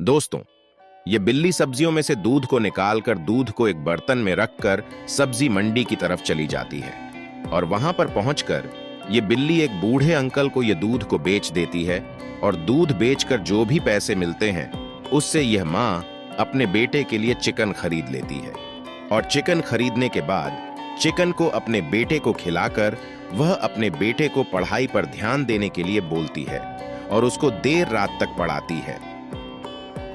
दोस्तों, ये बिल्ली सब्जियों में से दूध को निकालकर दूध को एक बर्तन में रखकर सब्जी मंडी की तरफ चली जाती है और वहां पर पहुंचकर ये बिल्ली एक बूढ़े अंकल को ये दूध को बेच देती है और दूध बेचकर जो भी पैसे मिलते हैं उससे यह माँ अपने बेटे के लिए चिकन खरीद लेती है और चिकन खरीदने के बाद चिकन को अपने बेटे को खिलाकर वह अपने बेटे को पढ़ाई पर ध्यान देने के लिए बोलती है और उसको देर रात तक पढ़ाती है।